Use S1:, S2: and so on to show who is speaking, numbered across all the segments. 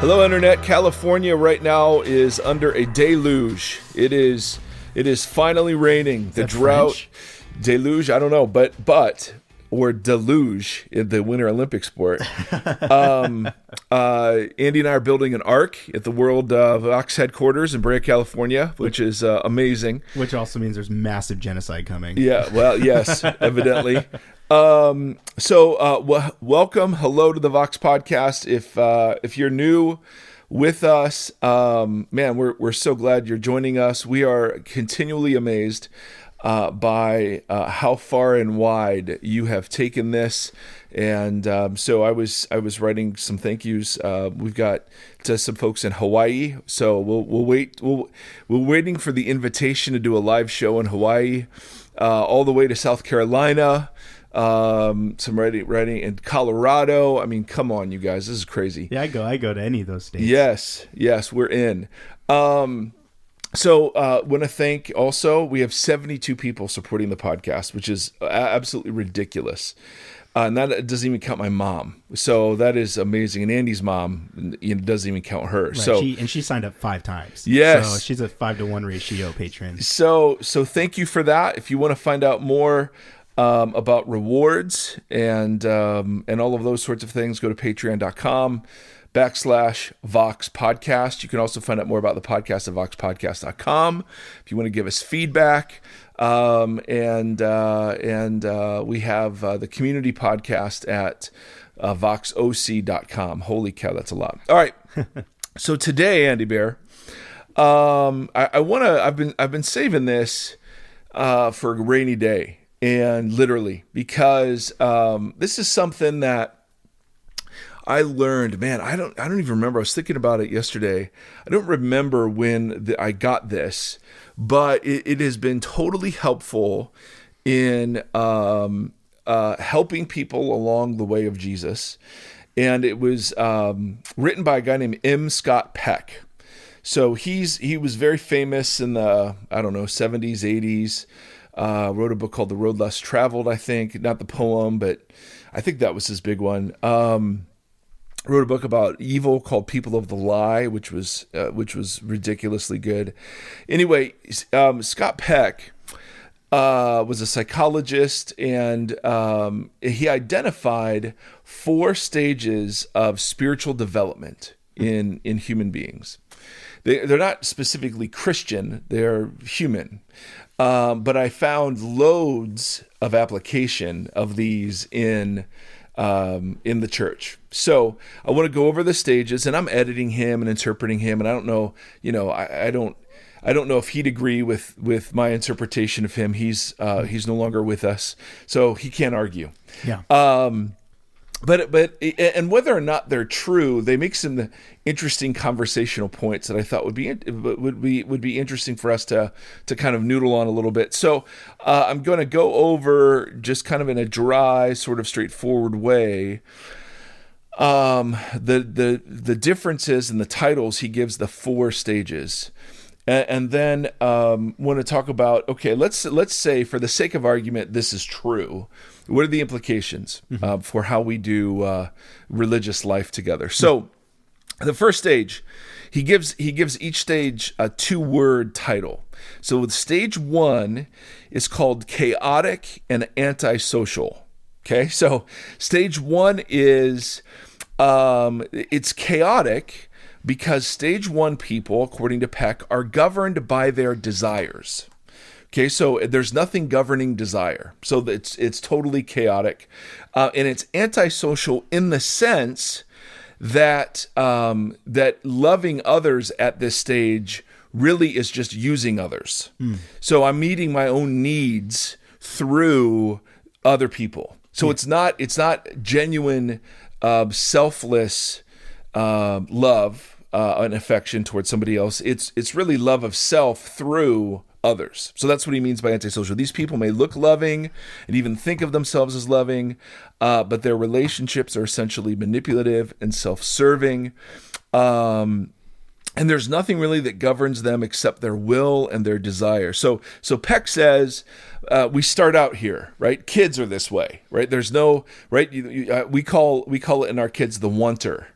S1: Hello, Internet. California right now is under a deluge. It is finally raining. The drought, French? Deluge, I don't know, but or deluge in the Winter Olympic sport. Andy and I are building an ark at the World Vox headquarters in Brea, California, which is amazing.
S2: Which also means there's massive genocide coming.
S1: Yeah, well, yes, evidently. Welcome, hello to the Vox podcast. If you're new with us, man, we're so glad you're joining us. We are continually amazed by how far and wide you have taken this, and so I was writing some thank yous. We've got to some folks in Hawaii, so we're waiting for the invitation to do a live show in Hawaii, all the way to South Carolina. Some writing in Colorado. I mean, come on, you guys, this is crazy.
S2: Yeah, I go to any of those states.
S1: Yes, we're in. So want to thank also, we have 72 people supporting the podcast, which is absolutely ridiculous. And that doesn't even count my mom. So that is amazing. And Andy's mom, doesn't even count her.
S2: Right.
S1: So
S2: she signed up 5 times.
S1: Yes.
S2: So she's a 5-to-1 ratio patron.
S1: So thank you for that. If you want to find out more about rewards and all of those sorts of things, go to patreon.com/Vox Podcast. You can also find out more about the podcast at voxpodcast.com if you want to give us feedback. And we have the community podcast at voxoc.com. Holy cow, that's a lot. All right. So today, Andy Bear, I've been saving this for a rainy day. And literally, because this is something that I learned, man, I don't even remember. I was thinking about it yesterday. I don't remember when I got this, but it has been totally helpful in helping people along the way of Jesus. And it was written by a guy named M. Scott Peck. So he was very famous in the, 70s, 80s. Wrote a book called The Road Less Traveled, I think. Not the poem, but I think that was his big one. Wrote a book about evil called People of the Lie, which was ridiculously good. Anyway, Scott Peck was a psychologist, and he identified 4 stages of spiritual development in human beings. They're not specifically Christian; they're human. But I found loads of application of these in the church. So I want to go over the stages, and I'm editing him and interpreting him. And I don't know, I don't know if he'd agree with my interpretation of him. He's no longer with us, so he can't argue.
S2: Yeah.
S1: But whether or not they're true, they make some interesting conversational points that I thought would be interesting for us to kind of noodle on a little bit. So I'm going to go over, just kind of in a dry, sort of straightforward way, the differences in the titles he gives the 4 stages. And then want to talk about, okay, let's say for the sake of argument, this is true. What are the implications for how we do religious life together? So the first stage, he gives each stage a 2-word title. So with stage 1 is called chaotic and antisocial. Okay, so stage 1 is it's chaotic, because stage 1 people, according to Peck, are governed by their desires. Okay, so there's nothing governing desire. So it's totally chaotic. And it's antisocial in the sense that that loving others at this stage really is just using others. So I'm meeting my own needs through other people. So it's not genuine, selfless love and affection towards somebody else. It's really love of self through others. So that's what he means by antisocial. These people may look loving and even think of themselves as loving, but their relationships are essentially manipulative and self-serving. And there's nothing really that governs them except their will and their desire. So Peck says, we start out here, right? Kids are this way, right? There's no, right? We call it in our kids the wanter.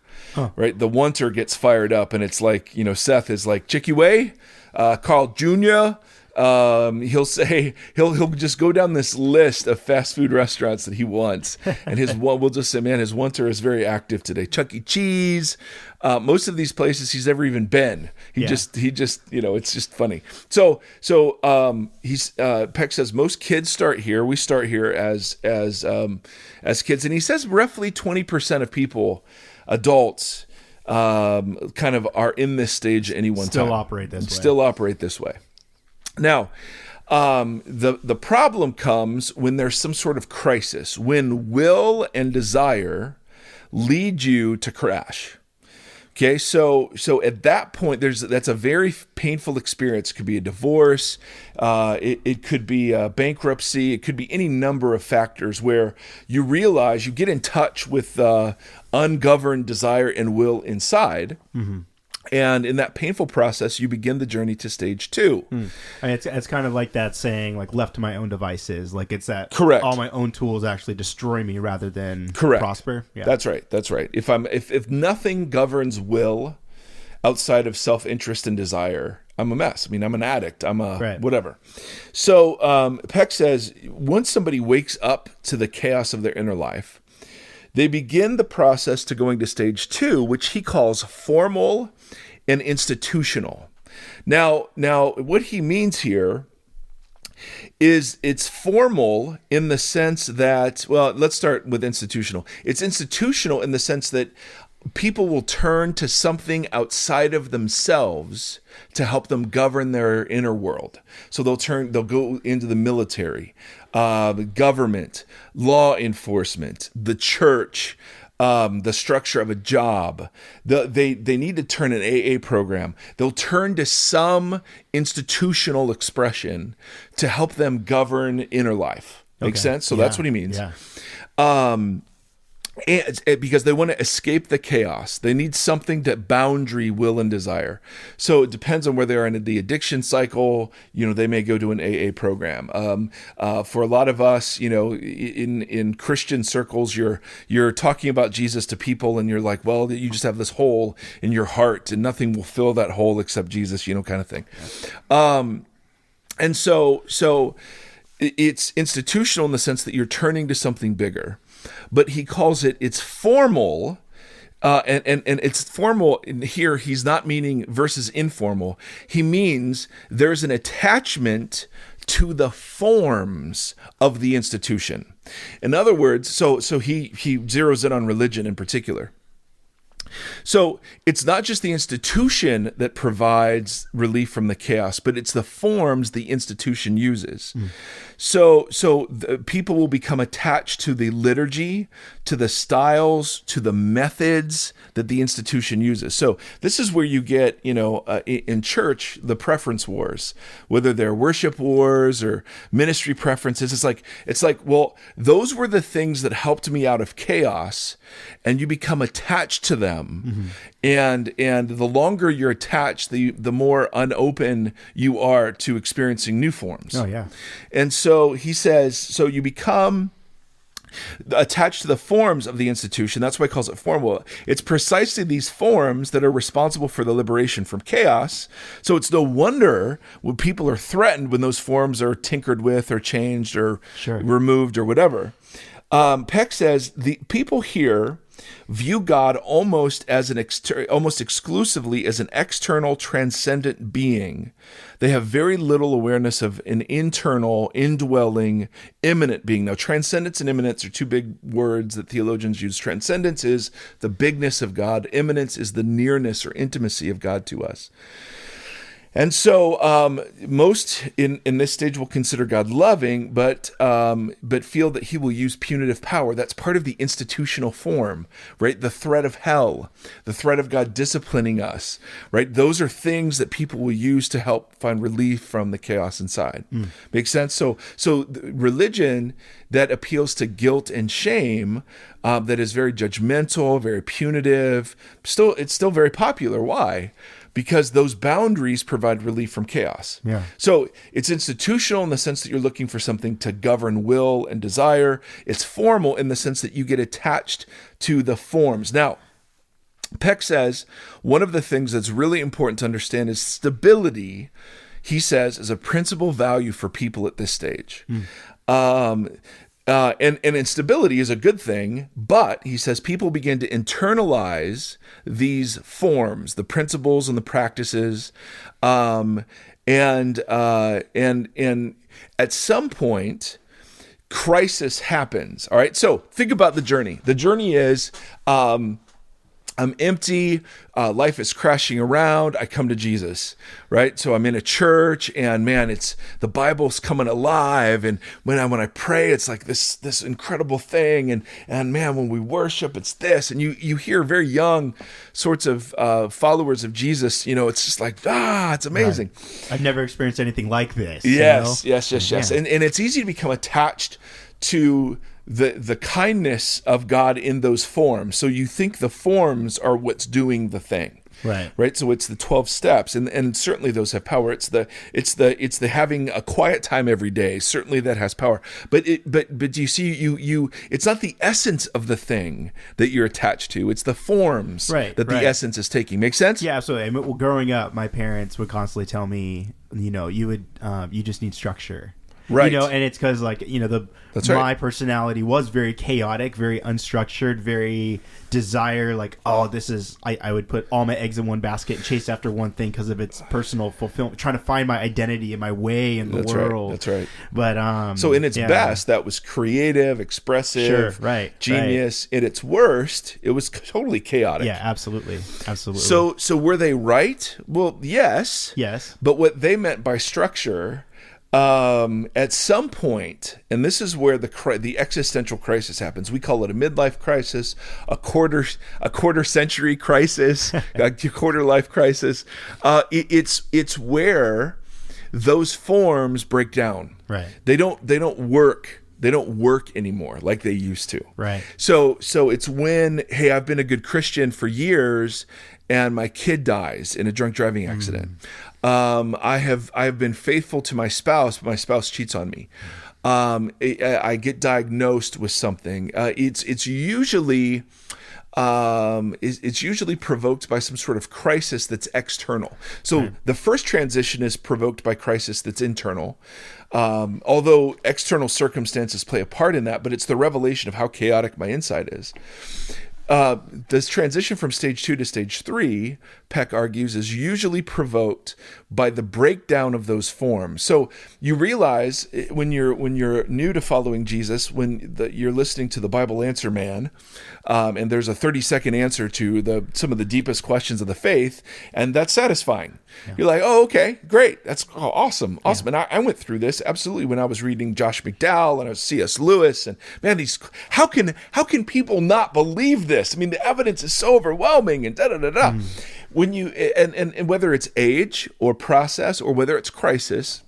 S1: right? The wanter gets fired up, and it's like, Seth is like, Chicky Way, Carl Jr., he'll say he'll just go down this list of fast food restaurants that he wants, and we'll just say, man, his wanter is very active today. Chuck E. Cheese, most of these places he's never even been. He just it's just funny. So Peck says most kids start here. We start here as kids, and he says roughly 20% of people, adults, kind of are in this stage at any one time. Still operate this way. Now, the problem comes when there's some sort of crisis, when will and desire lead you to crash. Okay, so at that point, that's a very painful experience. It could be a divorce, it could be a bankruptcy, it could be any number of factors where you realize you get in touch with ungoverned desire and will inside. Mm-hmm. And in that painful process, you begin the journey to stage 2.
S2: I mean, it's kind of like that saying, like, left to my own devices. Like, it's that
S1: correct.
S2: All my own tools actually destroy me rather than prosper.
S1: Yeah. That's right. If nothing governs will outside of self-interest and desire, I'm a mess. I mean, I'm an addict. I'm a whatever. So Peck says, once somebody wakes up to the chaos of their inner life, they begin the process to going to stage 2, which he calls formal and institutional. Now, what he means here is it's formal in the sense that, well, let's start with institutional. It's institutional in the sense that people will turn to something outside of themselves to help them govern their inner world. So they'll go into the military, the government, law enforcement, the church, the structure of a job. They need to turn an AA program. They'll turn to some institutional expression to help them govern inner life. Make sense? So that's what he means. Yeah. And because they want to escape the chaos. They need something to boundary will and desire. So it depends on where they are in the addiction cycle. They may go to an AA program. For a lot of us, in Christian circles, you're talking about Jesus to people and you're like, well, you just have this hole in your heart and nothing will fill that hole except Jesus, kind of thing. And so it's institutional in the sense that you're turning to something bigger. But he calls it's formal, and it's formal. And here he's not meaning versus informal. He means there's an attachment to the forms of the institution. In other words, so he zeroes in on religion in particular. So it's not just the institution that provides relief from the chaos, but it's the forms the institution uses. So the people will become attached to the liturgy, to the styles, to the methods that the institution uses. So this is where you get, in church, the preference wars, whether they're worship wars or ministry preferences. It's like, well, those were the things that helped me out of chaos, and you become attached to them. Mm-hmm. And the longer you're attached, the more unopen you are to experiencing new forms.
S2: Oh, yeah.
S1: And so he says, so you become attached to the forms of the institution. That's why he calls it formal. It's precisely these forms that are responsible for the liberation from chaos. So it's no wonder when people are threatened when those forms are tinkered with or changed or removed or whatever. Peck says the people here view God almost as almost exclusively as an external transcendent being. They have very little awareness of an internal, indwelling, immanent being. Now, transcendence and immanence are two big words that theologians use. Transcendence is the bigness of God. Immanence is the nearness or intimacy of God to us. And so most in this stage will consider God loving, but feel that he will use punitive power. That's part of the institutional form, right? The threat of hell, the threat of God disciplining us, right? Those are things that people will use to help find relief from the chaos inside. Makes sense? So religion that appeals to guilt and shame, that is very judgmental, very punitive, it's still very popular. Why? Because those boundaries provide relief from chaos.
S2: Yeah.
S1: So it's institutional in the sense that you're looking for something to govern will and desire. It's formal in the sense that you get attached to the forms. Now, Peck says one of the things that's really important to understand is stability, he says, is a principal value for people at this stage. And instability is a good thing, but he says people begin to internalize these forms, the principles and the practices, and at some point, crisis happens. All right, so think about the journey. The journey is I'm empty. Life is crashing around. I come to Jesus, right? So I'm in a church, and man, it's the Bible's coming alive. And when I pray, it's like this incredible thing. And man, when we worship, it's this. And you hear very young sorts of followers of Jesus. It's just like it's amazing.
S2: Right. I've never experienced anything like this.
S1: Yes. And it's easy to become attached to the kindness of God in those forms. So you think the forms are what's doing the thing. Right. So it's the 12 steps, and certainly those have power. It's the having a quiet time every day. Certainly that has power. But you see, you it's not the essence of the thing that you're attached to. It's the forms that the essence is taking. Make sense?
S2: Yeah, absolutely. I mean, well, growing up, my parents would constantly tell me, you just need structure.
S1: Right.
S2: And it's because my personality was very chaotic, very unstructured, very desire, I would put all my eggs in one basket and chase after one thing because of its personal fulfillment, trying to find my identity and my way in the world.
S1: That's right.
S2: But
S1: so in its best, that was creative, expressive, genius. At its worst, it was totally chaotic.
S2: Yeah, absolutely.
S1: So were they right? Well, yes. But what they meant by structure, at some point, and this is where the existential crisis happens. We call it a midlife crisis, a quarter century crisis, a quarter life crisis. It's where those forms break down.
S2: Right.
S1: They don't work. They don't work anymore like they used to.
S2: Right.
S1: So it's when, hey, I've been a good Christian for years, and my kid dies in a drunk driving accident. I have been faithful to my spouse, but my spouse cheats on me. I get diagnosed with something. It's usually provoked by some sort of crisis that's external. So the first transition is provoked by crisis that's internal. Although external circumstances play a part in that, but it's the revelation of how chaotic my inside is. This transition from stage 2 to stage 3, Peck argues, is usually provoked by the breakdown of those forms. So you realize when you're new to following Jesus, you're listening to the Bible Answer Man, and there's a 30-second answer to some of the deepest questions of the faith, and that's satisfying. Yeah. You're like, oh, okay, great, that's awesome. Yeah. And I went through this absolutely when I was reading Josh McDowell and I was C.S. Lewis, and man, how can people not believe this? I mean, the evidence is so overwhelming, and da-da-da-da. When you and whether it's age or process or whether it's crisis,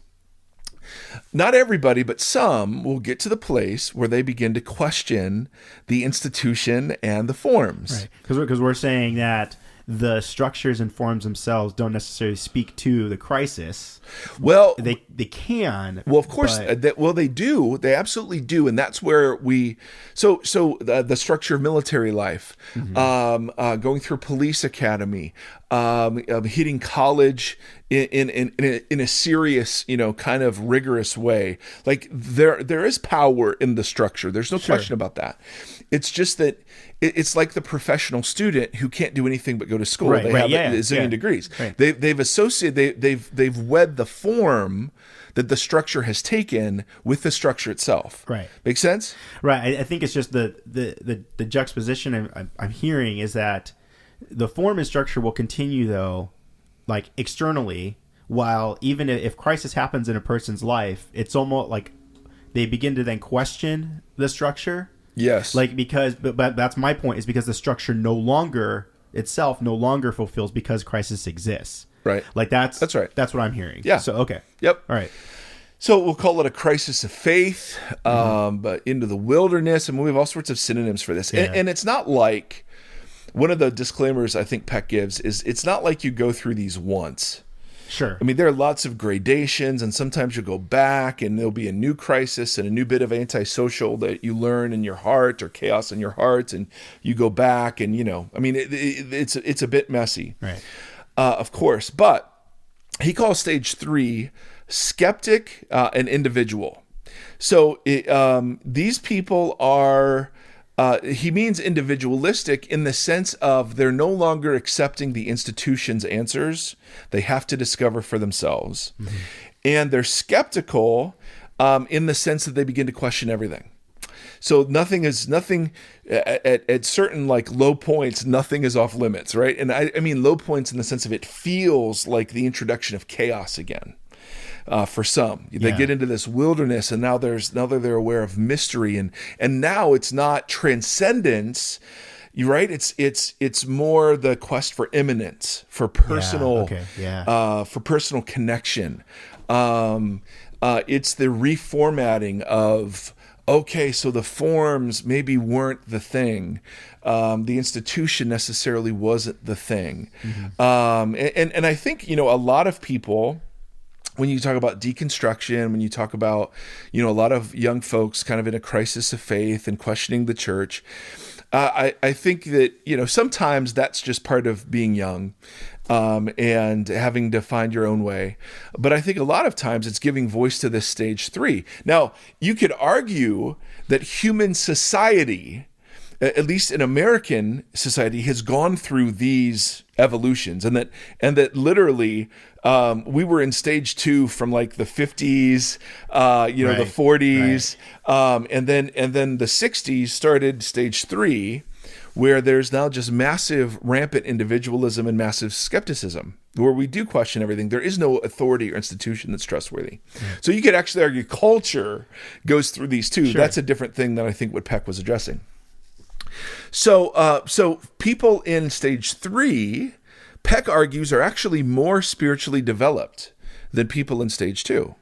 S1: not everybody, but some will get to the place where they begin to question the institution and the forms.
S2: Right, because we're saying that the structures and forms themselves don't necessarily speak to the crisis.
S1: Well,
S2: they can.
S1: Well, of course, they do. They absolutely do, and that's where we. So the structure of military life, going through police academy, hitting college in a serious, kind of rigorous way. Like there is power in the structure. There's no question about that. It's just that it's like the professional student who can't do anything but go to school. They have a zillion degrees. Right. They've associated. They've wed the form that the structure has taken with the structure itself.
S2: Right.
S1: Make sense?
S2: Right. I think it's just the juxtaposition I'm hearing is that the form and structure will continue though, like externally, while even if crisis happens in a person's life, it's almost like they begin to then question the structure.
S1: Yes.
S2: But that's my point, is because the structure no longer fulfills because crisis exists.
S1: Right.
S2: That's
S1: right.
S2: That's what I'm hearing.
S1: Yeah.
S2: So, okay.
S1: Yep.
S2: All right.
S1: So we'll call it a crisis of faith, but into the wilderness. And we have all sorts of synonyms for this. Yeah. And it's not like, one of the disclaimers I think Peck gives is it's not like you go through these once.
S2: Sure.
S1: I mean, there are lots of gradations, and sometimes you go back and there'll be a new crisis and a new bit of antisocial that you learn in your heart, or chaos in your heart, and you go back and, I mean, it's a bit messy,
S2: Right.
S1: Of course. But he calls stage 3 skeptic and individual. So these people are... he means individualistic in the sense of they're no longer accepting the institution's answers. They have to discover for themselves. Mm-hmm. And they're skeptical in the sense that they begin to question everything. So nothing at certain like low points, nothing is off limits, right? And I mean low points in the sense of it feels like the introduction of chaos again. For some, they get into this wilderness, and now they're aware of mystery, and now it's not transcendence, right? It's more the quest for immanence, for personal, for personal connection. It's the reformatting of, okay, so the forms maybe weren't the thing. The institution necessarily wasn't the thing. Mm-hmm. And I think, a lot of people, when you talk about deconstruction, when you talk about, a lot of young folks kind of in a crisis of faith and questioning the church, I think that, sometimes that's just part of being young and having to find your own way. But I think a lot of times it's giving voice to this stage 3. Now, you could argue that human society, at least in American society, has gone through these evolutions, and that literally we were in stage 2 from like the 50s, right, the 40s, right. And then the 60s started stage 3, where there's now just massive rampant individualism and massive skepticism, where we do question everything. There is no authority or institution that's trustworthy. Mm. So you could actually argue culture goes through these too. Sure. That's a different thing than I think what Peck was addressing. So people in stage 3, Peck argues, are actually more spiritually developed than people in stage 2.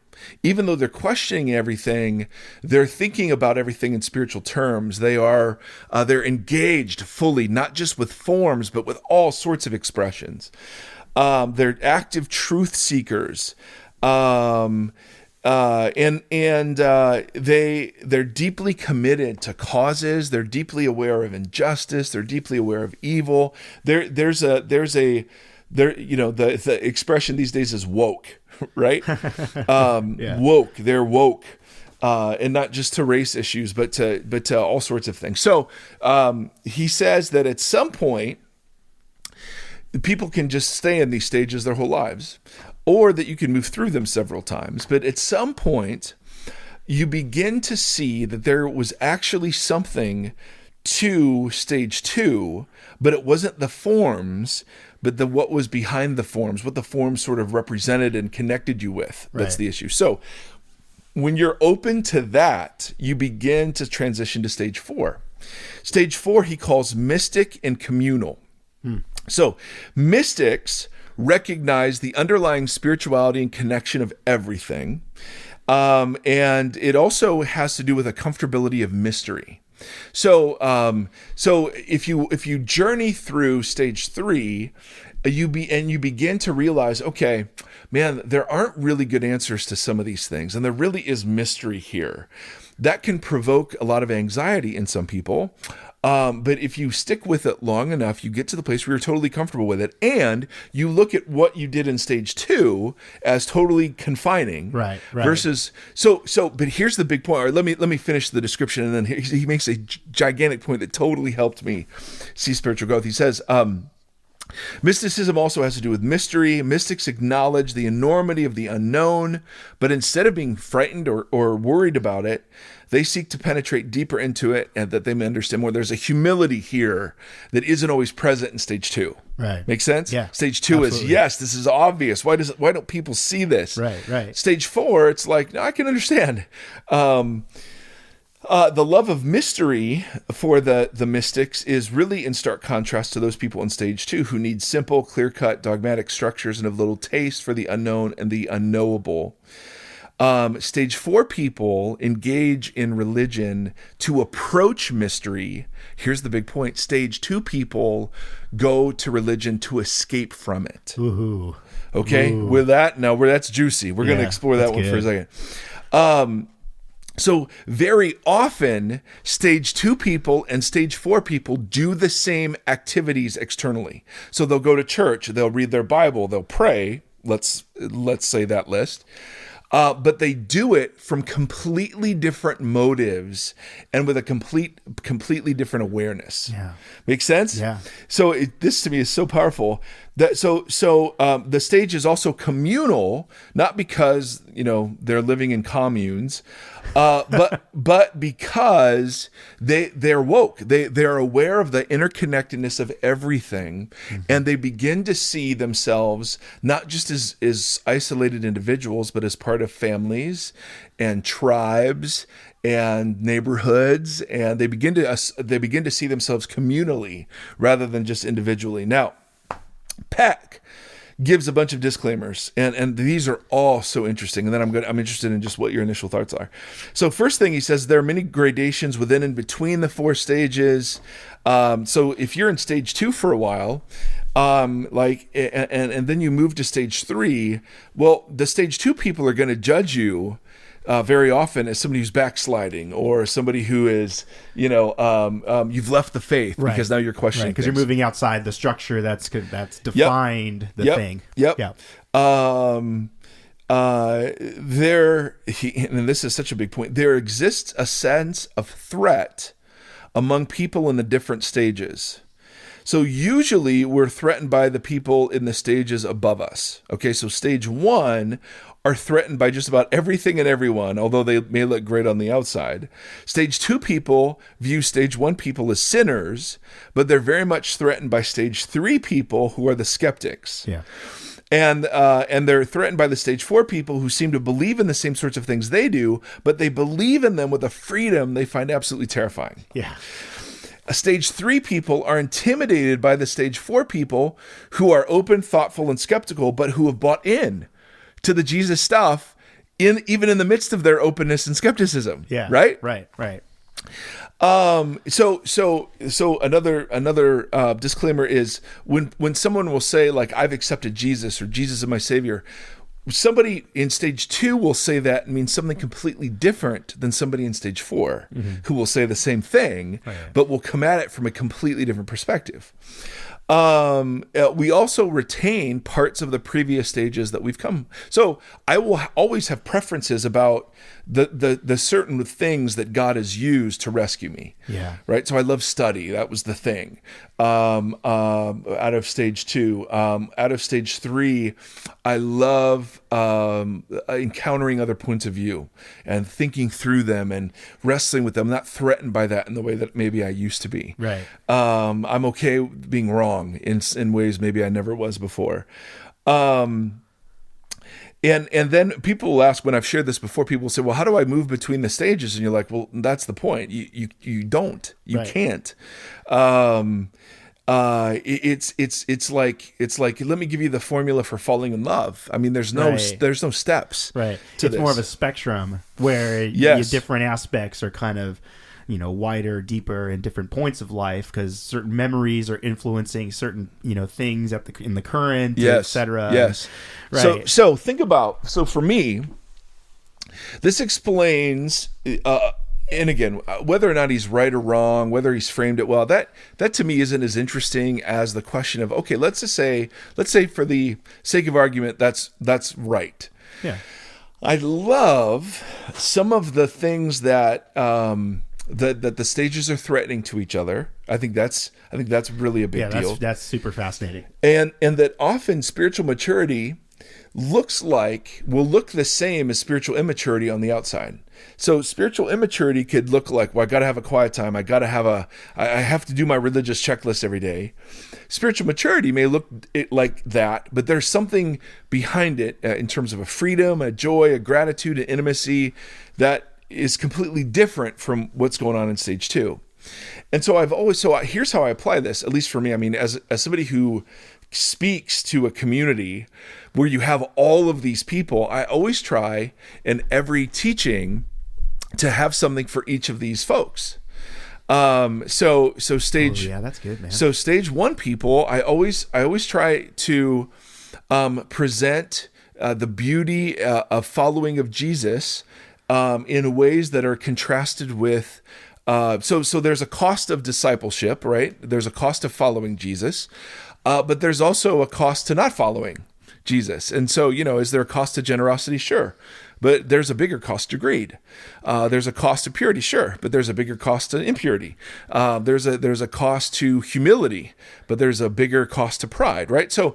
S1: Even though they're questioning everything, they're thinking about everything in spiritual terms. They're engaged fully, not just with forms, but with all sorts of expressions. They're active truth seekers. They're deeply committed to causes. They're deeply aware of injustice. They're deeply aware of evil. The expression these days is woke, right? Woke. They're woke, and not just to race issues, but to all sorts of things. So he says that at some point, people can just stay in these stages their whole lives, or that you can move through them several times. But at some point, you begin to see that there was actually something to stage 2, but it wasn't the forms, but what was behind the forms, what the forms sort of represented and connected you with. That's right. The issue. So when you're open to that, you begin to transition to stage 4. Stage 4 he calls mystic and communal. So mystics recognize the underlying spirituality and connection of everything. And it also has to do with a comfortability of mystery. So if you journey through stage 3, you begin to realize, okay, man, there aren't really good answers to some of these things, and there really is mystery here. That can provoke a lot of anxiety in some people. But if you stick with it long enough, you get to the place where you're totally comfortable with it, and you look at what you did in stage 2 as totally confining, right. Versus But here's the big point. All right, let me finish the description, and then he makes a gigantic point that totally helped me see spiritual growth. He says, mysticism also has to do with mystery. Mystics acknowledge the enormity of the unknown, but instead of being frightened or worried about it, they seek to penetrate deeper into it and that they may understand more. There's a humility here that isn't always present in stage 2. Right. Make sense? Yeah. Stage 2 absolutely. Is, yes, this is obvious. Why don't people see this? Right. Stage 4, it's like, no, I can understand. The love of mystery for the mystics is really in stark contrast to those people in stage 2 who need simple, clear-cut, dogmatic structures and have little taste for the unknown and the unknowable. Stage 4 people engage in religion to approach mystery. Here's the big point. Stage 2 people go to religion to escape from it.
S2: Ooh.
S1: Okay,
S2: Ooh.
S1: with that, now where that's juicy. We're going to explore that one for a second. So very often, stage 2 people and stage 4 people do the same activities externally. So they'll go to church, they'll read their Bible, they'll pray. Let's say that list. But they do it from completely different motives and with a completely different awareness.
S2: Yeah.
S1: Make sense?
S2: Yeah.
S1: So this to me is so powerful. The stage is also communal, not because they're living in communes, but because they're woke. They're aware of the interconnectedness of everything, and they begin to see themselves not just as isolated individuals, but as part of families and tribes and neighborhoods, and they begin to see themselves communally rather than just individually. Now, Peck gives a bunch of disclaimers, and these are all so interesting. And then I'm interested in just what your initial thoughts are. So first thing he says, there are many gradations within and between the 4 stages. So if you're in stage 2 for a while, and then you move to stage 3, well, the stage 2 people are going to judge you very often as somebody who's backsliding or somebody who is, you've left the faith because now you're questioning
S2: because you're moving outside the structure that's defined the thing.
S1: Yep. And this is such a big point. There exists a sense of threat among people in the different stages. So usually we're threatened by the people in the stages above us. Okay, so stage 1 are threatened by just about everything and everyone, although they may look great on the outside. Stage 2 people view stage 1 people as sinners, but they're very much threatened by stage 3 people who are the skeptics.
S2: Yeah.
S1: And they're threatened by the stage 4 people who seem to believe in the same sorts of things they do, but they believe in them with a freedom they find absolutely terrifying.
S2: Yeah.
S1: Stage 3 people are intimidated by the stage 4 people who are open, thoughtful, and skeptical, but who have bought in to the Jesus stuff even in the midst of their openness and skepticism.
S2: Yeah.
S1: Right. So another disclaimer is when someone will say, like, I've accepted Jesus or Jesus is my savior, somebody in stage 2 will say that and means something completely different than somebody in stage 4 who will say the same thing, but will come at it from a completely different perspective. We also retain parts of the previous stages that we've come. So I will always have preferences about the certain things that God has used to rescue me.
S2: Yeah.
S1: Right. So I love study. That was the thing. Out of stage 2, out of stage 3, I love encountering other points of view and thinking through them and wrestling with them. I'm not threatened by that in the way that maybe I used to be.
S2: Right.
S1: I'm okay being wrong in ways maybe I never was before. And then people will ask, when I've shared this before, people will say, well, how do I move between the stages? And you're like, well, that's the point. You don't. You can't. It's like let me give you the formula for falling in love. I mean, there's no steps.
S2: Right.
S1: It's
S2: this. More of a spectrum where different aspects are kind of wider, deeper in different points of life because certain memories are influencing certain things in the current, etc.
S1: Yes. Right. So think about, for me, this explains and again, whether or not he's right or wrong, whether he's framed it well, that to me isn't as interesting as the question of, okay, let's say for the sake of argument that's right.
S2: Yeah.
S1: I love some of the things that that the stages are threatening to each other. I think that's really a big deal.
S2: That's super fascinating.
S1: And that often spiritual maturity will look the same as spiritual immaturity on the outside. So spiritual immaturity could look like, well, I got to have a quiet time. I have to do my religious checklist every day. Spiritual maturity may look like that, but there's something behind it in terms of a freedom, a joy, a gratitude, an intimacy that is completely different from what's going on in stage 2. And so here's how I apply this, at least for me. I mean, as somebody who speaks to a community where you have all of these people, I always try in every teaching to have something for each of these folks. So stage,
S2: that's good, man.
S1: So stage 1 people, I always try to present the beauty of following of Jesus in ways that are contrasted with. So there's a cost of discipleship, right? There's a cost of following Jesus, but there's also a cost to not following Jesus. And so, is there a cost to generosity? Sure. But there's a bigger cost to greed. There's a cost to purity, sure, but there's a bigger cost to impurity. There's a cost to humility, but there's a bigger cost to pride, right? So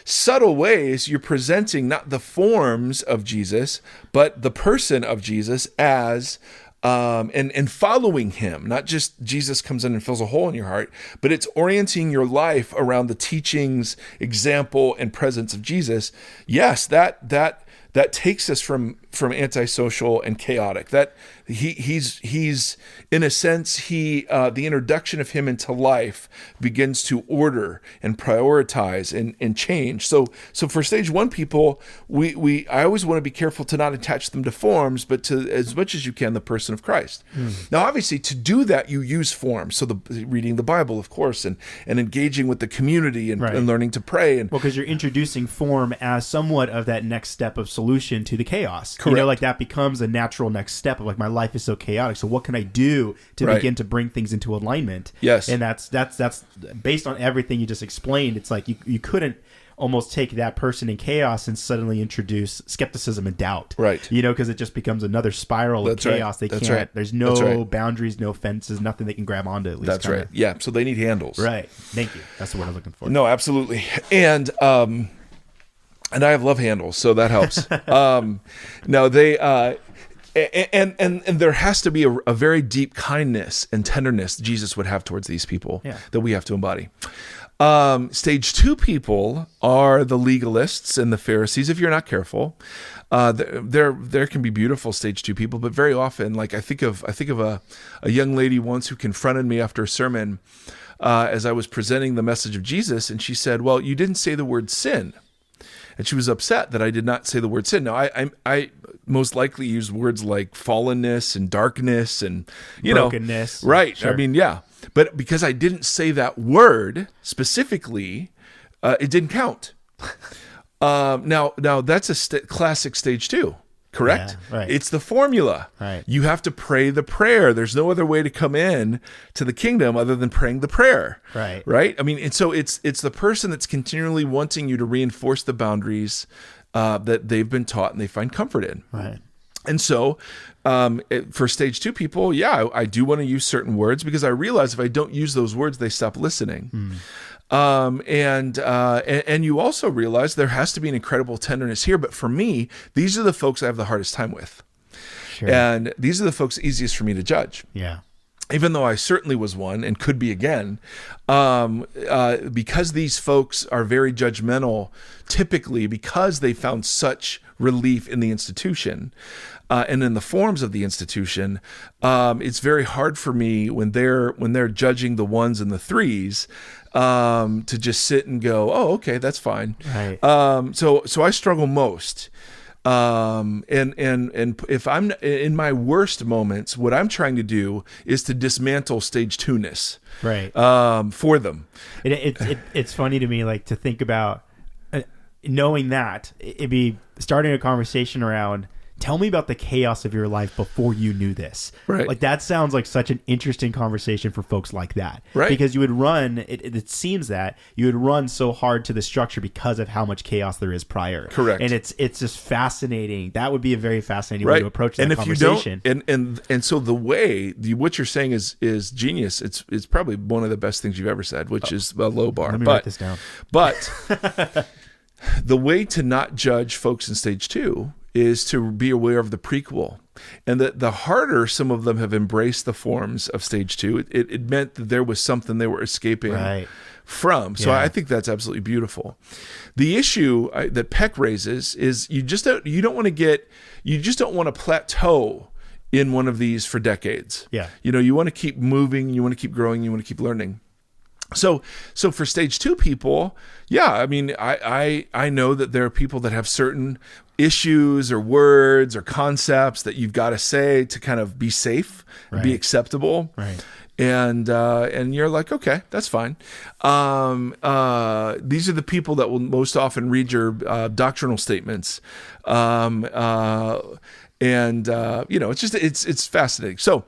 S1: subtle ways you're presenting not the forms of Jesus, but the person of Jesus as and following him. Not just Jesus comes in and fills a hole in your heart, but it's orienting your life around the teachings, example, and presence of Jesus. Yes, that takes us from antisocial and chaotic. That he's in a sense, the introduction of him into life begins to order and prioritize and change. So for stage 1 people, I always want to be careful to not attach them to forms, but to, as much as you can, the person of Christ. Now, obviously, to do that, you use forms. So reading the Bible, of course, and engaging with the community and learning to pray. And
S2: because you're introducing form as somewhat of that next step of solution to the chaos.
S1: Correct.
S2: Like that becomes a natural next step of like, my life is so chaotic. So what can I do to begin to bring things into alignment?
S1: Yes.
S2: And that's based on everything you just explained. It's like you couldn't almost take that person in chaos and suddenly introduce skepticism and doubt.
S1: Right.
S2: Because it just becomes another spiral of chaos.
S1: Right.
S2: They can't, there's no boundaries, no fences, nothing they can grab onto at least.
S1: That's right. Yeah. So they need handles.
S2: Right. Thank you. That's the word I'm looking for.
S1: No, absolutely. And I have love handles, so that helps. No, they, and there has to be a very deep kindness and tenderness Jesus would have towards these people that we have to embody. Stage 2 people are the legalists and the Pharisees. If you're not careful, there can be beautiful stage 2 people, but very often, like I think of a young lady once who confronted me after a sermon as I was presenting the message of Jesus, and she said, "Well, you didn't say the word sin." And she was upset that I did not say the word sin. Now, I most likely use words like fallenness and darkness and
S2: brokenness.
S1: Right.
S2: Sure.
S1: I mean, yeah. But because I didn't say that word specifically, it didn't count. Now that's a classic stage 2. Correct?
S2: Yeah, right.
S1: It's the formula.
S2: Right.
S1: You have to pray the prayer. There's no other way to come in to the kingdom other than praying the prayer.
S2: Right.
S1: Right? I mean, and so it's the person that's continually wanting you to reinforce the boundaries that they've been taught and they find comfort in.
S2: Right.
S1: And so for stage 2 people, I do want to use certain words because I realize if I don't use those words, they stop listening. And you also realize there has to be an incredible tenderness here. But for me, these are the folks I have the hardest time with.
S2: Sure.
S1: And these are the folks easiest for me to judge.
S2: Yeah.
S1: Even though I certainly was one and could be again, because these folks are very judgmental, typically because they found such relief in the institution and in the forms of the institution, it's very hard for me when they're judging the ones and the threes to just sit and go, oh, okay, that's fine.
S2: Right.
S1: So I struggle most. And if I'm in my worst moments, what I'm trying to do is to dismantle stage 2-ness,
S2: right,
S1: for them.
S2: It's funny to me, like, to think about knowing that it'd be starting a conversation around, tell me about the chaos of your life before you knew this.
S1: Right.
S2: Like, that sounds like such an interesting conversation for folks like that.
S1: Right.
S2: Because you would run, it seems that you would run so hard to the structure because of how much chaos there is prior.
S1: Correct.
S2: And it's just fascinating. That would be a very fascinating way to approach that conversation.
S1: You don't, and so what you're saying is genius. It's probably one of the best things you've ever said, which is a low bar.
S2: Let me write this down.
S1: But the way to not judge folks in stage 2 is to be aware of the prequel. And the harder some of them have embraced the forms of stage 2, it meant that there was something they were escaping from. So I think that's absolutely beautiful. The issue that Peck raises is you just don't want to plateau in one of these for decades.
S2: Yeah.
S1: You want to keep moving, you want to keep growing, you want to keep learning. So for stage 2 people, yeah, I mean, I know that there are people that have certain issues or words or concepts that you've got to say to kind of be safe, and be acceptable.
S2: Right.
S1: And you're like, okay, that's fine. These are the people that will most often read your doctrinal statements. It's fascinating. So,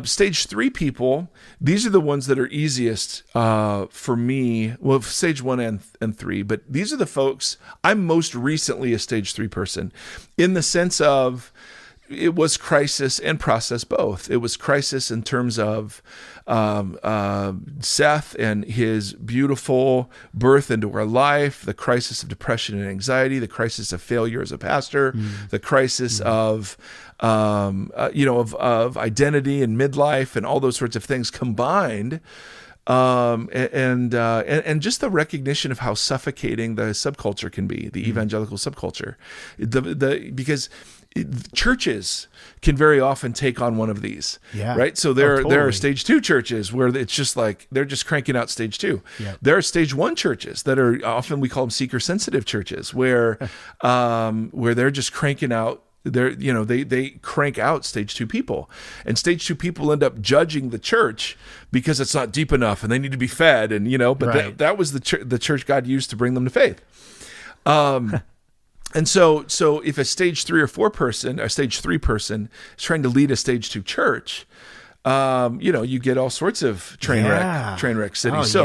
S1: stage 3 people, these are the ones that are easiest for me. Well, stage 1 and 3, but these are the folks. I'm most recently a stage 3 person, in the sense of it was crisis and process both. It was crisis in terms of Seth and his beautiful birth into our life, the crisis of depression and anxiety, the crisis of failure as a pastor, the crisis of identity and midlife and all those sorts of things combined. And just the recognition of how suffocating the subculture can be, the evangelical subculture, because churches can very often take on one of these, right? So there are stage 2 churches where it's just like they're just cranking out stage 2. There are stage 1 churches that are often, we call them seeker sensitive churches, where they're just cranking out. They crank out stage 2 people, and stage 2 people end up judging the church because it's not deep enough and they need to be fed, and but that was the church God used to bring them to faith. And so if a stage 3 or 4 person, or stage 3 person, is trying to lead a stage 2 church, you get all sorts of train wreck cities.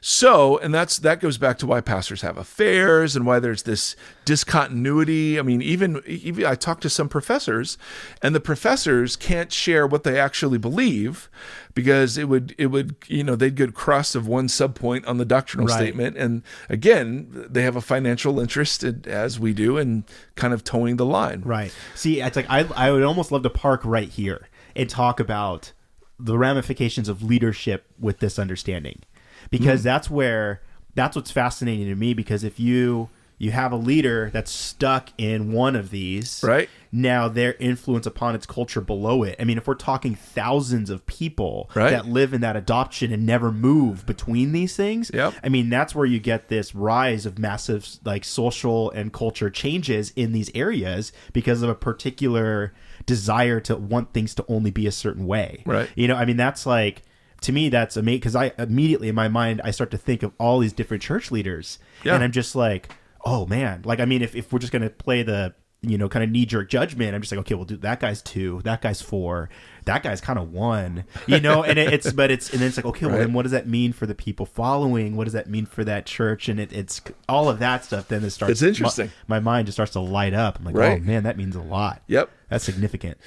S1: So, and that goes back to why pastors have affairs and why there's this discontinuity. I mean, even I talked to some professors, and the professors can't share what they actually believe because it would they'd get cross of one subpoint on the doctrinal statement, and again, they have a financial interest, as we do, in kind of towing the line. Right.
S2: See, it's like I would almost love to park right here and talk about the ramifications of leadership with this understanding. Because that's what's fascinating to me, because if you have a leader that's stuck in one of these,
S1: right,
S2: now their influence upon its culture below it. I mean, if we're talking thousands of people that live in that adoption and never move between these things, I mean, that's where you get this rise of massive like social and culture changes in these areas because of a particular desire to want things to only be a certain way.
S1: Right.
S2: I mean, that's like, to me, that's amazing, because I immediately in my mind, I start to think of all these different church leaders, and I'm just like, oh man, like, I mean, if we're just going to play the, kind of knee-jerk judgment, I'm just like, okay, well, dude, that guy's 2, that guy's 4, that guy's kind of 1, and it's like, okay, well, then what does that mean for the people following? What does that mean for that church? And it's all of that stuff. Then it starts.
S1: It's interesting.
S2: My mind just starts to light up. I'm like, oh man, that means a lot.
S1: Yep,
S2: that's significant.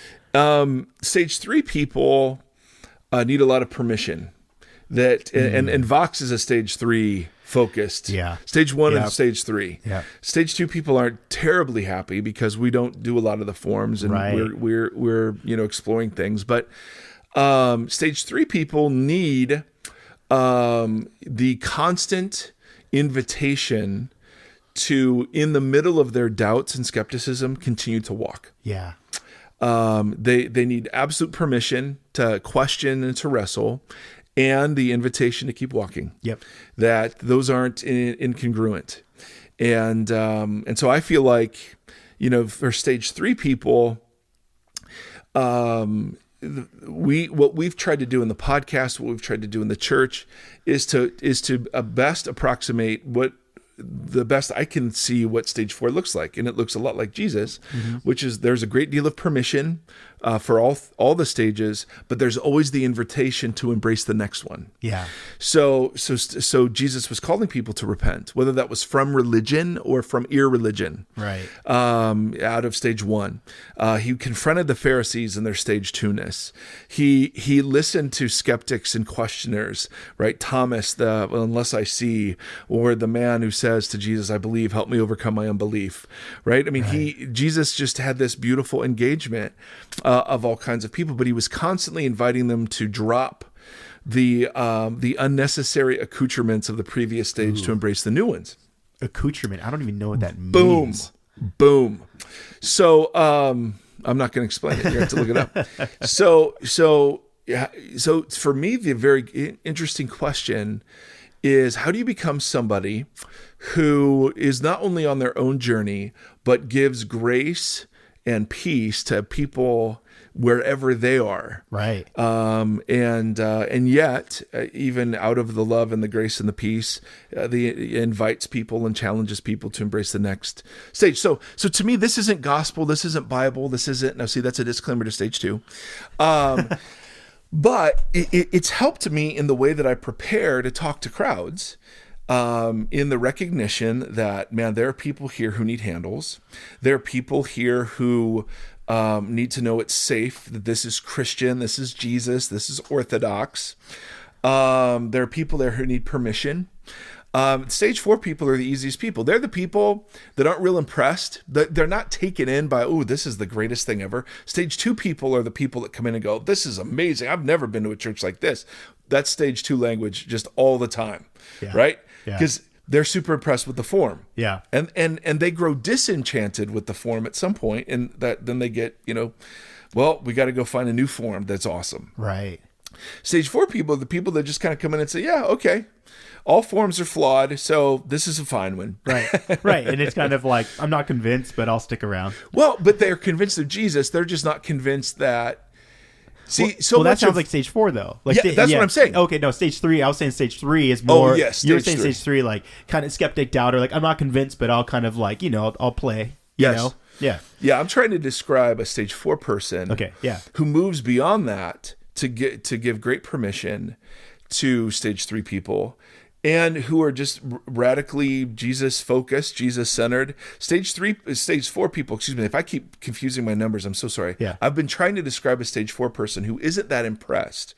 S1: Stage 3 people need a lot of permission. And Vox is a stage 3 focused. Stage 1 and stage 3. Stage 2 people aren't terribly happy because we don't do a lot of the forms, and we're exploring things. But stage 3 people need the constant invitation to, in the middle of their doubts and skepticism, continue to walk. They need absolute permission to question and to wrestle, and the invitation to keep walking. That those aren't incongruent. And so I feel like, for stage 3 people, what we've tried to do in the podcast, what we've tried to do in the church is to best approximate what the best I can see what stage 4 looks like. And it looks a lot like Jesus, which is there's a great deal of permission for all the stages, but there's always the invitation to embrace the next one. So Jesus was calling people to repent, whether that was from religion or from irreligion. Out of stage 1, he confronted the Pharisees in their stage 2-ness. He listened to skeptics and questioners. Thomas, unless I see, or the man who says to Jesus, I believe, help me overcome my unbelief. I mean, Jesus just had this beautiful engagement of all kinds of people, but he was constantly inviting them to drop the unnecessary accoutrements of the previous stage to embrace the new ones.
S2: Accoutrement. I don't even know what that means.
S1: Boom. So I'm not going to explain it. You have to look it up. So yeah, so for me, the very interesting question is, how do you become somebody who is not only on their own journey, but gives grace and peace to people wherever they are,
S2: Right.
S1: And yet, even out of the love and the grace and the peace, the invites people and challenges people to embrace the next stage. So to me, this isn't gospel, this isn't Bible, this isn't. Now, see, that's a disclaimer to stage 2. But it's helped me in the way that I prepare to talk to crowds. In the recognition that, man, there are people here who need handles. There are people here who need to know it's safe, that this is Christian, this is Jesus, this is Orthodox. There are people there who need permission. Stage 4 people are the easiest people. They're the people that aren't real impressed. They're not taken in by, oh, this is the greatest thing ever. Stage 2 people are the people that come in and go, this is amazing. I've never been to a church like this. That's stage 2 language just all the time, right? Because they're super impressed with the form.
S2: Yeah.
S1: And they grow disenchanted with the form at some point, and then they get, well, we got to go find a new form that's awesome.
S2: Right.
S1: Stage 4 people are the people that just kind of come in and say, yeah, okay, all forms are flawed, so this is a fine one.
S2: Right. Right. And it's kind of like, I'm not convinced, but I'll stick around.
S1: Well, but they're convinced of Jesus. They're just not convinced that. See,
S2: that sounds like stage 4 though. Like,
S1: that's what I'm saying.
S2: Okay, no, stage 3. I was saying stage 3 is more.
S1: Oh yes,
S2: you were saying stage 3, like kind of skeptic, doubter. Like, I'm not convinced, but I'll kind of like, I'll play.
S1: Yes.
S2: Yeah.
S1: Yeah. I'm trying to describe a stage 4 person.
S2: Okay. Yeah.
S1: Who moves beyond that to give great permission to stage 3 people, and who are just radically Jesus focused, Jesus centered. Stage 4 people, excuse me, if I keep confusing my numbers, I'm so sorry.
S2: Yeah.
S1: I've been trying to describe a stage 4 person who isn't that impressed.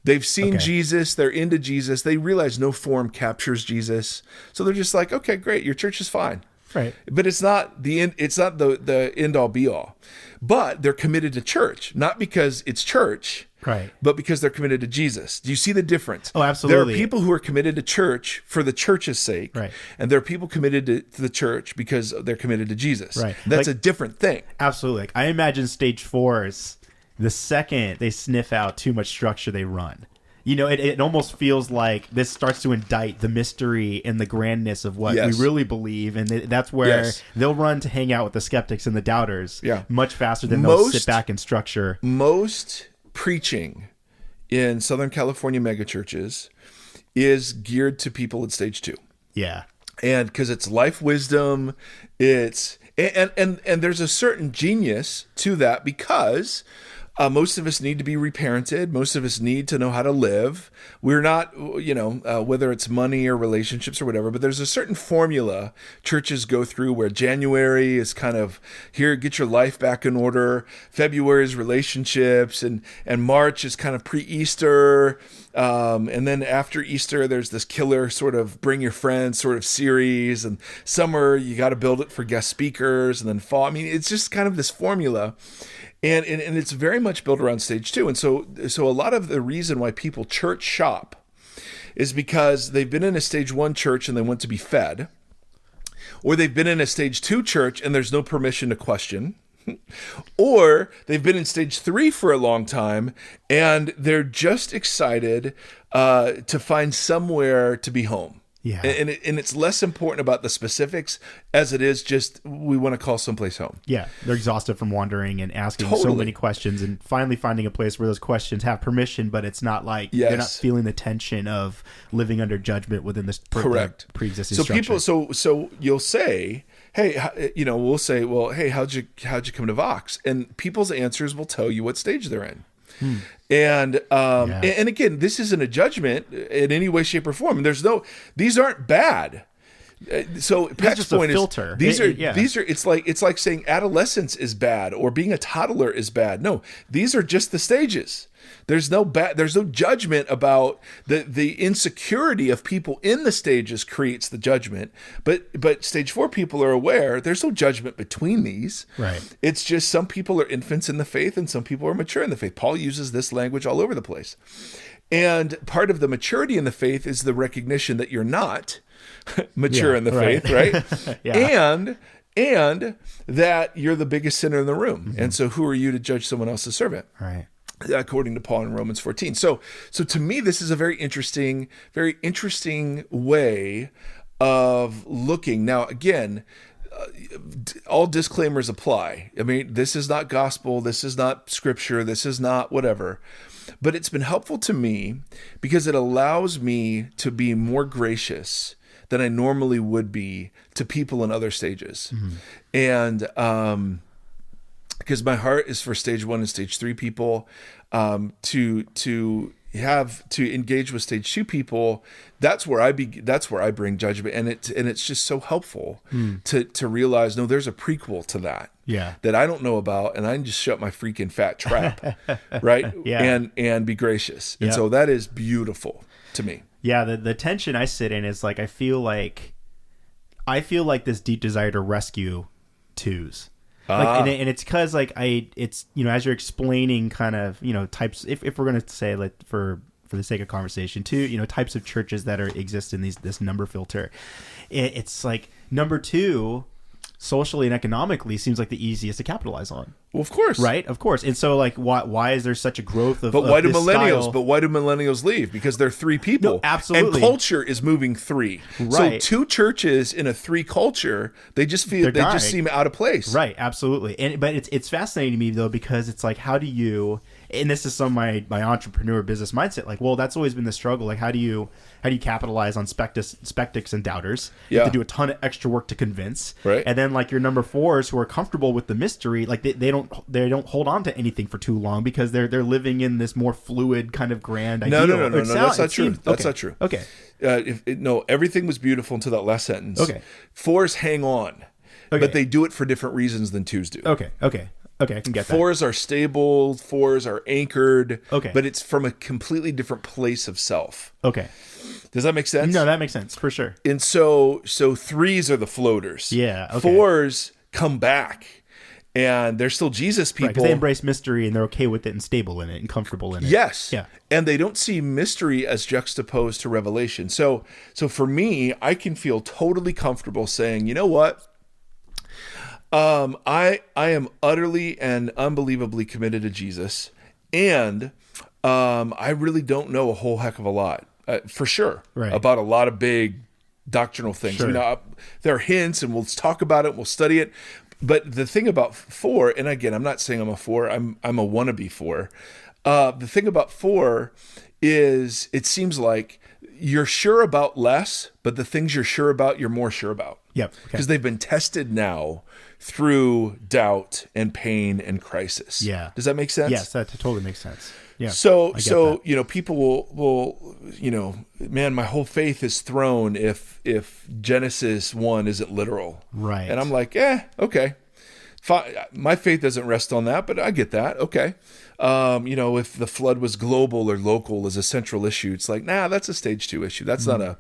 S1: They've seen Jesus, they're into Jesus, they realize no form captures Jesus. So they're just like, okay, great, your church is fine.
S2: Right.
S1: But it's not the end, it's not the end all be all. But they're committed to church, not because it's church.
S2: Right.
S1: But because they're committed to Jesus. Do you see the difference?
S2: Oh, absolutely.
S1: There are people who are committed to church for the church's sake.
S2: Right.
S1: And there are people committed to the church because they're committed to Jesus.
S2: Right.
S1: That's a different thing.
S2: Absolutely. Like, I imagine stage 4s, the second they sniff out too much structure, they run. It almost feels like this starts to indict the mystery and the grandness of what we really believe. And that's where they'll run to hang out with the skeptics and the doubters much faster than they'll sit back and structure.
S1: Most preaching in Southern California megachurches is geared to people at stage 2.
S2: Yeah.
S1: And because it's life wisdom, it's and there's a certain genius to that, because most of us need to be reparented. Most of us need to know how to live. We're not, whether it's money or relationships or whatever, but there's a certain formula churches go through where January is kind of, here, get your life back in order. February is relationships, and March is kind of pre-Easter. And then after Easter, there's this killer sort of bring your friends sort of series, and summer, you got to build it for guest speakers, and then fall. I mean, it's just kind of this formula. And it's very much built around stage 2. And so a lot of the reason why people church shop is because they've been in a stage 1 church and they want to be fed, or they've been in a stage 2 church and there's no permission to question, or they've been in stage 3 for a long time and they're just excited to find somewhere to be home.
S2: Yeah.
S1: And it's less important about the specifics as it is just, we want to call someplace home.
S2: Yeah. They're exhausted from wandering and asking so many questions, and finally finding a place where those questions have permission, but it's not like they're not feeling the tension of living under judgment within this pre-existing structure.
S1: So you'll say, hey, we'll say, well, hey, how'd you come to Vox? And people's answers will tell you what stage they're in. And again, this isn't a judgment in any way, shape, or form. And these aren't bad. So Peck's point is, these are. It's like saying adolescence is bad or being a toddler is bad. No, these are just the stages. There's no judgment about the insecurity of people in the stages creates the judgment. But stage 4 people are aware there's no judgment between these.
S2: Right.
S1: It's just some people are infants in the faith and some people are mature in the faith. Paul uses this language all over the place. And part of the maturity in the faith is the recognition that you're not mature in the faith, right? And that you're the biggest sinner in the room. Mm-hmm. And so who are you to judge someone else's servant?
S2: Right.
S1: according to Paul in Romans 14. So to me, this is a very interesting way of looking. Now, again, all disclaimers apply. I mean, this is not gospel. This is not scripture. This is not whatever. But it's been helpful to me because it allows me to be more gracious than I normally would be to people in other stages. And because my heart is for stage 1 and stage 3 people, to engage with stage 2 people. That's where I bring judgment, and it's just so helpful to realize, no, there's a prequel to that. That I don't know about, and I can just shut my freaking fat trap, right? And be gracious. And so that is beautiful to me.
S2: Yeah, the tension I sit in is like I feel like this deep desire to rescue twos. Like, and it's because like it's as you're explaining kind of types, if we're gonna say like for the sake of conversation too, types of churches that exist in this number filter, it's like number 2 socially and economically seems like the easiest to capitalize on.
S1: Well, of course,
S2: right? Of course. And so, like, why is there such a growth of?
S1: But why do millennials?
S2: Style?
S1: But why do millennials leave? Because they're 3 people.
S2: No, absolutely.
S1: And culture is moving 3.
S2: Right.
S1: So 2 churches in a 3 culture, they just just seem out of place.
S2: Right. Absolutely. But it's fascinating to me though, because it's like, how do you? And this is some of my entrepreneur business mindset. Like, well, that's always been the struggle. Like, how do you capitalize on skeptics and doubters? You have to do a ton of extra work to convince.
S1: Right.
S2: And then like your number 4s who are comfortable with the mystery, like they don't hold on to anything for too long because they're living in this more fluid kind of grand ideal.
S1: No, that's not true. That's not true.
S2: Okay.
S1: Everything was beautiful until that last sentence.
S2: Okay.
S1: 4s hang on, but they do it for different reasons than 2s do.
S2: Okay, I can get that.
S1: 4s are stable, 4s are anchored,
S2: okay,
S1: but it's from a completely different place of self.
S2: Okay.
S1: Does that make sense?
S2: No, that makes sense, for sure.
S1: And so 3s are the floaters.
S2: Yeah, okay.
S1: 4s come back, and they're still Jesus people.
S2: Right, 'cause they embrace mystery, and they're okay with it, and stable in it, and comfortable in it.
S1: Yes.
S2: Yeah.
S1: And they don't see mystery as juxtaposed to revelation. So for me, I can feel totally comfortable saying, you know what? I am utterly and unbelievably committed to Jesus, and I really don't know a whole heck of a lot, for sure, about a lot of big doctrinal things.
S2: Sure.
S1: There are hints, and we'll talk about it, we'll study it. But the thing about 4, and again, I'm not saying I'm a 4, I'm a wannabe 4. The thing about 4 is it seems like you're sure about less, but the things you're sure about, you're more sure about.
S2: Yep.
S1: Because they've been tested now through doubt and pain and crisis.
S2: Yeah.
S1: Does that make sense?
S2: Yes, that totally makes sense. Yeah.
S1: So people will man, my whole faith is thrown if Genesis 1 isn't literal.
S2: Right.
S1: And I'm like, okay. Fine. My faith doesn't rest on that, but I get that. Okay. If the flood was global or local as a central issue, it's like, nah, that's a stage 2 issue. That's not a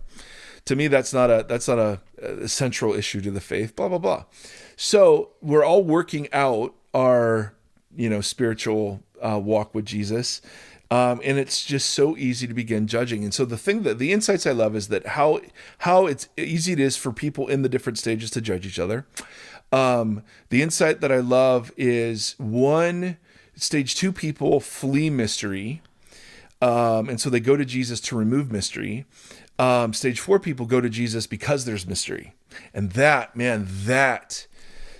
S1: central issue to the faith, blah, blah, blah. So we're all working out our, spiritual walk with Jesus. And it's just so easy to begin judging. And so the insights I love is that how it's easy it is for people in the different stages to judge each other. The insight that I love is stage 2 people flee mystery. And so they go to Jesus to remove mystery. Stage 4 people go to Jesus because there's mystery. And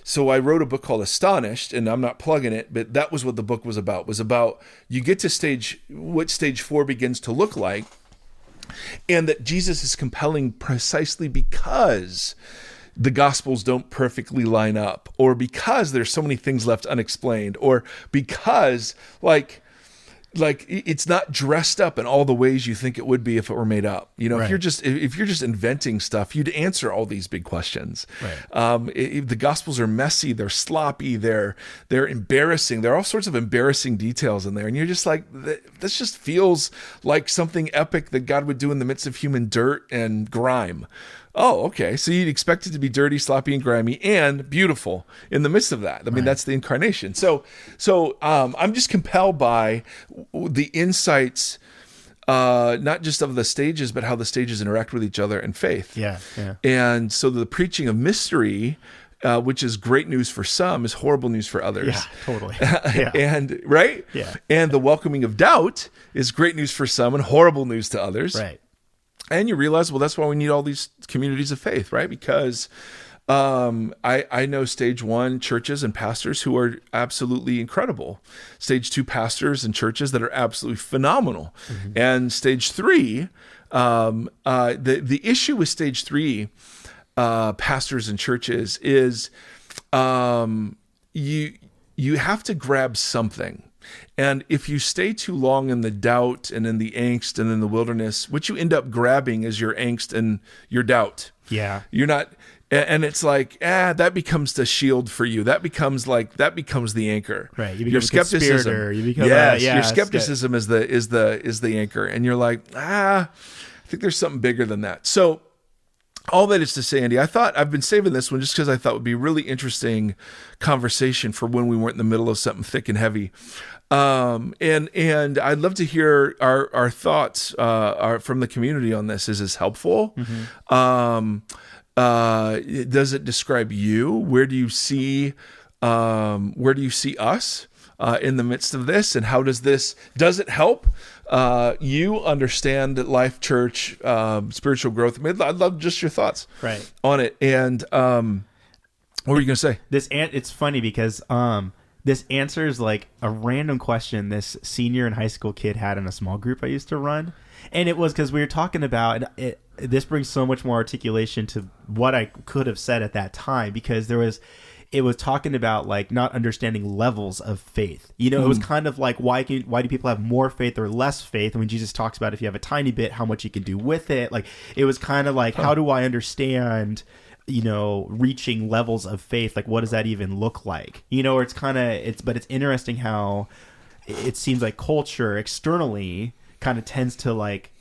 S1: so I wrote a book called Astonished, and I'm not plugging it, but that was what the book was about. You get to what stage 4 begins to look like, and that Jesus is compelling precisely because the Gospels don't perfectly line up, or because there's so many things left unexplained, or because like it's not dressed up in all the ways you think it would be if it were made up. If you're just inventing stuff, you'd answer all these big questions. Right. The Gospels are messy, they're sloppy, they're embarrassing. There are all sorts of embarrassing details in there, and you're just like, this just feels like something epic that God would do in the midst of human dirt and grime. Oh, okay. So you'd expect it to be dirty, sloppy, and grimy, and beautiful in the midst of that. I mean, that's the incarnation. So I'm just compelled by the insights, not just of the stages, but how the stages interact with each other in faith.
S2: Yeah.
S1: And so the preaching of mystery which is great news for some, is horrible news for others.
S2: Yeah, totally. Yeah.
S1: And right?
S2: Yeah.
S1: And the welcoming of doubt is great news for some and horrible news to others.
S2: Right.
S1: And you realize, well, that's why we need all these communities of faith, right? Because I know stage 1 churches and pastors who are absolutely incredible. Stage 2 pastors and churches that are absolutely phenomenal. And stage 3, the issue with stage 3 pastors and churches is you have to grab something. And if you stay too long in the doubt and in the angst and in the wilderness, what you end up grabbing is your angst and your doubt.
S2: Yeah.
S1: You're not, and it's like, that becomes the shield for you. That becomes the anchor.
S2: Right. You become
S1: your skepticism.
S2: You become
S1: your skepticism is the anchor. And you're like, I think there's something bigger than that. So all that is to say, Andy, I've been saving this one just because I thought it would be a really interesting conversation for when we weren't in the middle of something thick and heavy. And I'd love to hear our thoughts from the community on this. Is this helpful? Does it describe you? Where do you see us in the midst of this? And how does it help you understand Life Church spiritual growth? I'd love just your thoughts on it. And what were you going to say?
S2: It's funny because this answers like a random question this senior in high school kid had in a small group I used to run. And it was because we were talking about this brings so much more articulation to what I could have said at that time, because it was talking about like not understanding levels of faith. It was kind of like, why do people have more faith or less faith? And when Jesus talks about if you have a tiny bit, how much you can do with it. Like, it was kind of like, how do I understand, reaching levels of faith? Like, what does that even look like? Or but it's interesting how it seems like culture externally kind of tends to like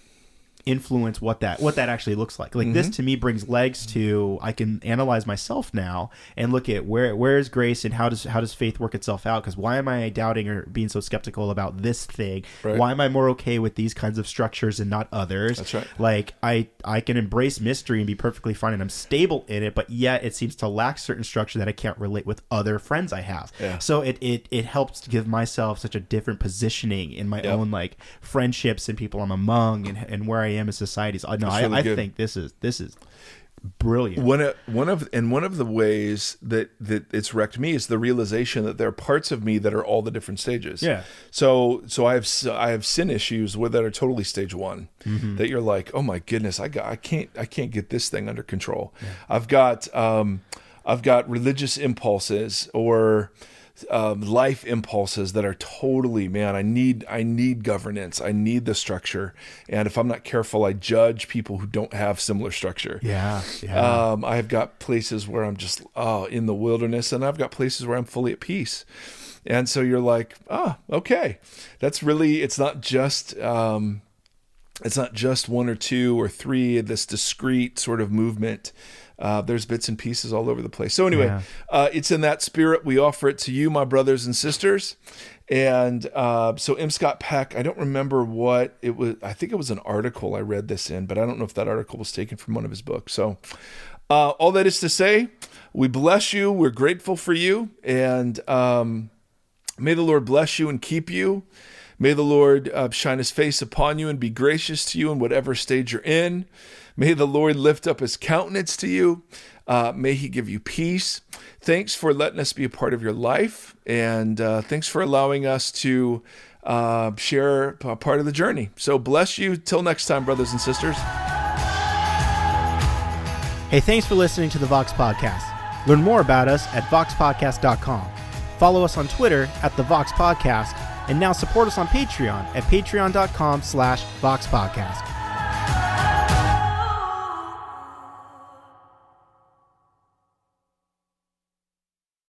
S2: influence what that actually looks like. Like this to me brings legs to, I can analyze myself now and look at where is grace and how does faith work itself out? Because why am I doubting or being so skeptical about this thing? Right. Why am I more okay with these kinds of structures and not others? That's right. Like I can embrace mystery and be perfectly fine and I'm stable in it, but yet it seems to lack certain structure that I can't relate with other friends I have. Yeah. So it helps to give myself such a different positioning in my own like friendships and people I'm among and where I am in society. So, no, really I think this is brilliant. One
S1: of the ways that it's wrecked me is the realization that there are parts of me that are all the different stages. Yeah. So I have sin issues that are totally stage 1. That you're like, oh my goodness, I can't get this thing under control. Yeah. I've got religious impulses or life impulses that are totally, man, I need governance. I need the structure. And if I'm not careful, I judge people who don't have similar structure. Yeah. I've got places where I'm just in the wilderness, and I've got places where I'm fully at peace. And so you're like, okay. That's really, it's not just 1 or 2 or 3, this discrete sort of movement. There's bits and pieces all over the place. So anyway, it's in that spirit we offer it to you, my brothers and sisters. And so M. Scott Peck, I don't remember what it was. I think it was an article I read this in, but I don't know if that article was taken from one of his books. So all that is to say, we bless you. We're grateful for you. And may the Lord bless you and keep you. May the Lord shine his face upon you and be gracious to you in whatever stage you're in. May the Lord lift up his countenance to you. May he give you peace. Thanks for letting us be a part of your life. And thanks for allowing us to share a part of the journey. So bless you. Till next time, brothers and sisters.
S2: Hey, thanks for listening to the Vox Podcast. Learn more about us at voxpodcast.com. Follow us on Twitter at the Vox Podcast. And now support us on Patreon at patreon.com/VoxPodcast.